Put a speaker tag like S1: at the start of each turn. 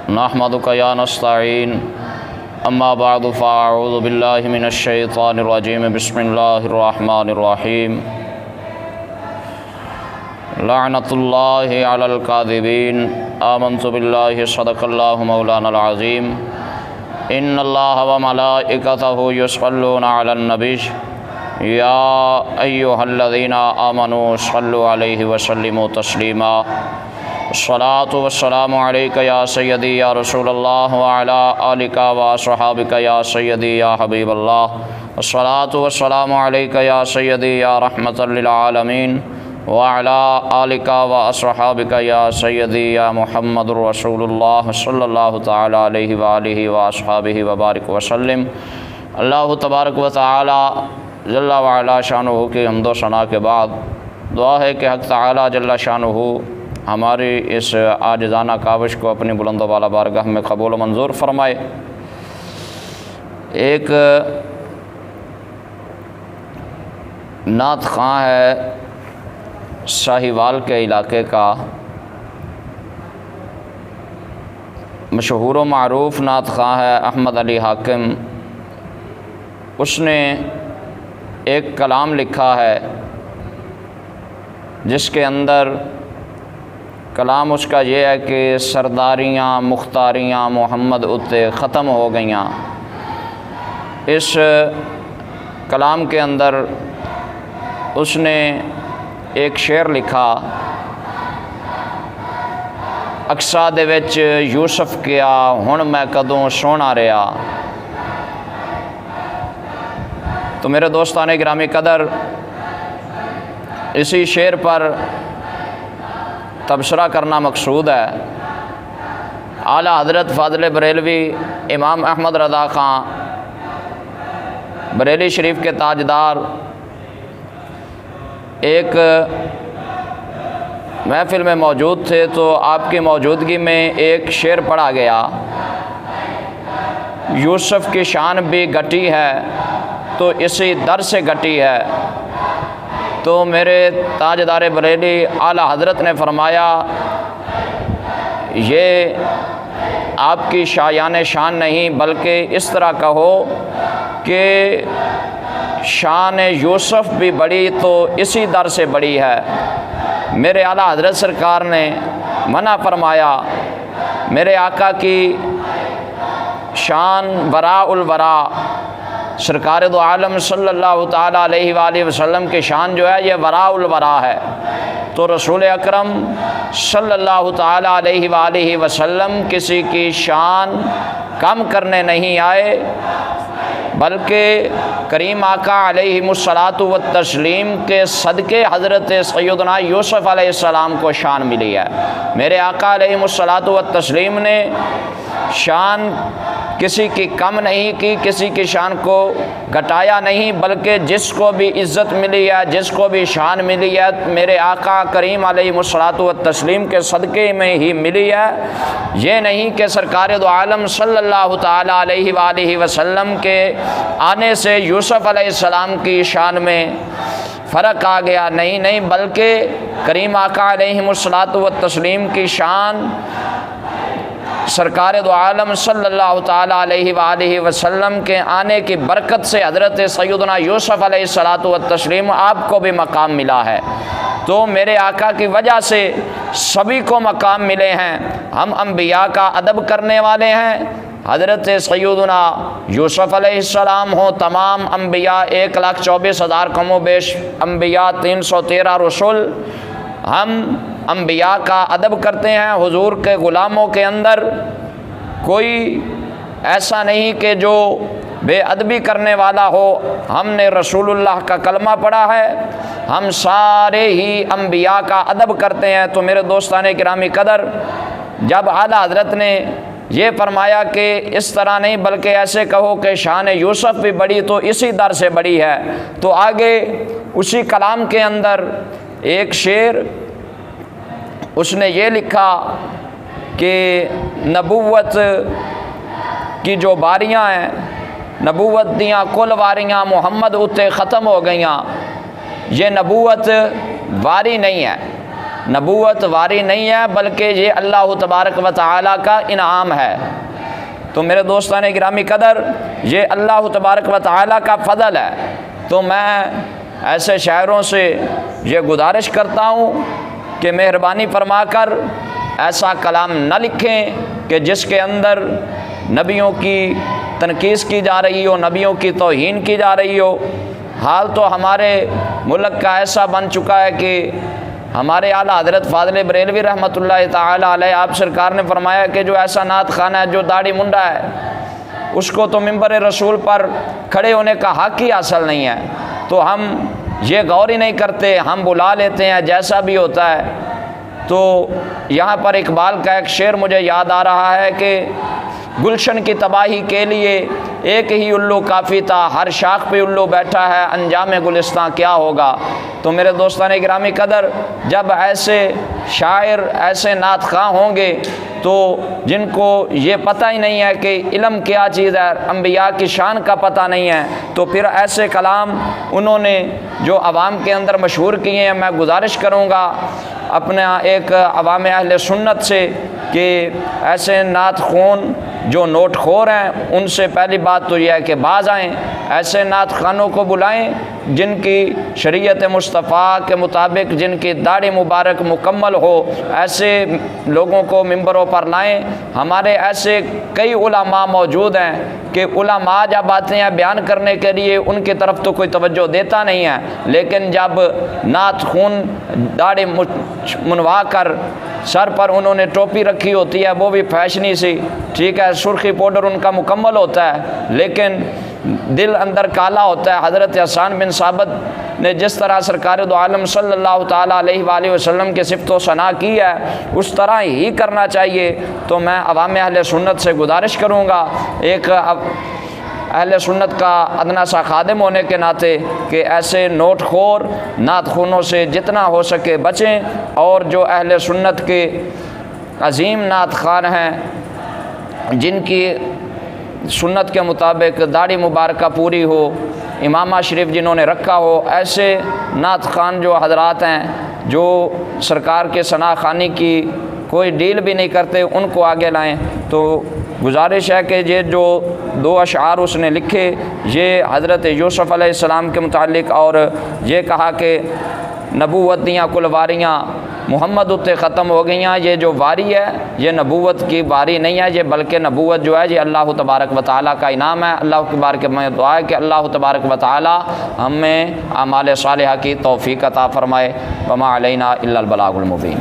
S1: نحمدک یا نستعین اما بعد فاعوذ باللہ من الشیطان الرجیم بسم اللہ الرحمن الرحیم لعنت اللہ علی الکاذبین آمنت باللہ صدق اللہ مولانا العظیم ان اللہ وملائکتہ یصلون علی النبی یا ایہا الذین آمنوا صلوا علیہ وسلموا تسلیما الصلاۃ والسلام علیک یا سیدی یا رسول اللہ وعلی آلک واصحابک یا سیدی یا حبیب اللہ الصلاۃ والسلام علیک یا سیدی یا رحمۃ للعالمین وعلی آلک واصحابک یا سیدی یا محمد رسول اللہ صلی اللہ تعالی علیہ وآلہ واصحابہ وبارک وسلم۔ اللہ تبارک و تعالی جل وعلا شانہ کی حمد و ثنا کے بعد دعا ہے کہ حق تعالی جل شانہ ہماری اس عاجزانہ کاوش کو اپنی بلند و بالا بارگاہ میں قبول و منظور فرمائے۔ ایک نعت خواں ہے ساہیوال کے علاقے کا، مشہور و معروف نعت خواں ہے احمد علی حاکم۔ اس نے ایک کلام لکھا ہے جس کے اندر کلام اس کا یہ ہے کہ سرداریاں مختاریاں محمد اتے ختم ہو گئیاں۔ اس کلام کے اندر اس نے ایک شعر لکھا، اقصا دے وچ یوسف کیا ہن میں کدوں سونا رہا۔ تو میرے دوستان گرامی قدر، اسی شعر پر تبصرہ کرنا مقصود ہے۔ اعلیٰ حضرت فاضل بریلوی امام احمد رضا خان بریلی شریف کے تاجدار ایک محفل میں موجود تھے، تو آپ کی موجودگی میں ایک شعر پڑھا گیا، یوسف کی شان بھی گھٹی ہے تو اسی در سے گھٹی ہے۔ تو میرے تاجدار بریلی اعلیٰ حضرت نے فرمایا یہ آپ کی شایان شان نہیں، بلکہ اس طرح کہو کہ شان یوسف بھی بڑی تو اسی در سے بڑی ہے۔ میرے اعلیٰ حضرت سرکار نے منع فرمایا۔ میرے آقا کی شان وراء الورا، سرکار دو عالم صلی اللہ تعالیٰ علیہ وآلہ وسلم کی شان جو ہے یہ وراء الورا ہے۔ تو رسول اکرم صلی اللہ تعالیٰ علیہ وآلہ وسلم کسی کی شان کم کرنے نہیں آئے، بلکہ کریم آقا علیہ الصلاۃ والتسلیم کے صدقے حضرت سیدنا یوسف علیہ السلام کو شان ملی ہے۔ میرے آقا علیہ الصلاۃ والتسلیم نے شان کسی کی کم نہیں کی، کسی کی شان کو گھٹایا نہیں، بلکہ جس کو بھی عزت ملی ہے، جس کو بھی شان ملی ہے، میرے آقا کریم علیہ الصلاۃ والتسلیم کے صدقے میں ہی ملی ہے۔ یہ نہیں کہ سرکار دو عالم صلی اللہ تعالیٰ علیہ وآلہ وسلم کے آنے سے یوسف علیہ السلام کی شان میں فرق آ گیا، نہیں، بلکہ کریم آقا علیہ الصلاۃ والتسلیم کی شان سرکار دو عالم صلی اللہ تعالیٰ علیہ وآلہ وسلم کے آنے کی برکت سے حضرت سیدنا یوسف علیہ الصلاۃ والتسلیم آپ کو بھی مقام ملا ہے۔ تو میرے آقا کی وجہ سے سبھی کو مقام ملے ہیں۔ ہم انبیاء کا ادب کرنے والے ہیں، حضرت سیدنا یوسف علیہ السلام ہوں، تمام انبیاء 1,24,000 کم و بیش انبیاء، 313 رسول، ہم انبیاء کا ادب کرتے ہیں۔ حضور کے غلاموں کے اندر کوئی ایسا نہیں کہ جو بے ادبی کرنے والا ہو۔ ہم نے رسول اللہ کا کلمہ پڑھا ہے، ہم سارے ہی انبیاء کا ادب کرتے ہیں۔ تو میرے دوستان گرامی قدر، جب اعلیٰ حضرت نے یہ فرمایا کہ اس طرح نہیں بلکہ ایسے کہو کہ شان یوسف بھی بڑی تو اسی در سے بڑی ہے، تو آگے اسی کلام کے اندر ایک شعر اس نے یہ لکھا کہ نبوت کی جو باریاں ہیں، نبوت دیاں کل واریاں محمد اتے ختم ہو گئیاں۔ یہ نبوت واری نہیں ہے، نبوت واری نہیں ہے، بلکہ یہ اللہ تبارک و تعالیٰ کا انعام ہے۔ تو میرے دوستان گرامی قدر، یہ اللہ تبارک و تعالیٰ کا فضل ہے۔ تو میں ایسے شاعروں سے یہ گزارش کرتا ہوں کہ مہربانی فرما کر ایسا کلام نہ لکھیں کہ جس کے اندر نبیوں کی تنقید کی جا رہی ہو، نبیوں کی توہین کی جا رہی ہو۔ حال تو ہمارے ملک کا ایسا بن چکا ہے کہ ہمارے اعلیٰ حضرت فاضل بریلوی رحمۃ اللہ تعالیٰ علیہ، آپ سرکار نے فرمایا کہ جو ایسا نعت خانہ ہے جو داڑھی منڈا ہے، اس کو تو ممبر رسول پر کھڑے ہونے کا حق ہی حاصل نہیں ہے۔ تو ہم یہ غور ہی نہیں کرتے، ہم بلا لیتے ہیں جیسا بھی ہوتا ہے۔ تو یہاں پر اقبال کا ایک شعر مجھے یاد آ رہا ہے کہ گلشن کی تباہی کے لیے ایک ہی الو کافی تھا، ہر شاخ پہ الو بیٹھا ہے، انجام گلستان کیا ہوگا۔ تو میرے دوستان گرامی قدر، جب ایسے شاعر، ایسے نعت خواں ہوں گے تو جن کو یہ پتہ ہی نہیں ہے کہ علم کیا چیز ہے، انبیاء کی شان کا پتہ نہیں ہے، تو پھر ایسے کلام انہوں نے جو عوام کے اندر مشہور کیے ہیں، میں گزارش کروں گا اپنا ایک عوام اہل سنت سے کہ ایسے نعت خون جو نوٹ خور ہیں ان سے پہلی بات تو یہ ہے کہ باز آئیں، ایسے نعت خانوں کو بلائیں جن کی شریعت مصطفیٰ کے مطابق، جن کی داڑھی مبارک مکمل ہو، ایسے لوگوں کو ممبروں پر لائیں۔ ہمارے ایسے کئی علماء موجود ہیں کہ علماء جب آتے ہیں بیان کرنے کے لیے ان کی طرف تو کوئی توجہ دیتا نہیں ہے، لیکن جب نعت خون داڑھی منوا کر سر پر انہوں نے ٹوپی رکھی ہوتی ہے، وہ بھی فیشنی سی، ٹھیک ہے، سرخی پاؤڈر ان کا مکمل ہوتا ہے، لیکن دل اندر کالا ہوتا ہے۔ حضرت حسان بن ثابت نے جس طرح سرکار دو عالم صلی اللہ تعالیٰ علیہ وآلہ وسلم کے صفت و ثنا کی ہے، اس طرح ہی کرنا چاہیے۔ تو میں عوام اہل سنت سے گزارش کروں گا، ایک اہل سنت کا ادنا سا خادم ہونے کے ناطے، کہ ایسے نوٹ خور نعت خونوں سے جتنا ہو سکے بچیں، اور جو اہل سنت کے عظیم نعت خوان ہیں جن کی سنت کے مطابق داڑھی مبارکہ پوری ہو، امامہ شریف جنہوں نے رکھا ہو، ایسے نعت خوان جو حضرات ہیں جو سرکار کے ثنا خوانی کی کوئی ڈیل بھی نہیں کرتے، ان کو آگے لائیں۔ تو گزارش ہے کہ یہ جو دو اشعار اس نے لکھے، یہ حضرت یوسف علیہ السلام کے متعلق، اور یہ کہا کہ نبوت دیاں کل واریاں محمد اتے ختم ہو گئیاں، یہ جو واری ہے یہ نبوت کی واری نہیں ہے، یہ بلکہ نبوت جو ہے یہ اللہ تبارک و تعالیٰ کا انعام ہے۔ اللہ کی بارک میں دعا ہے کہ اللہ تبارک و تعالیٰ ہمیں اعمال صالحہ کی توفیق عطا فرمائے۔ وما علینا الا البلاغ المبین۔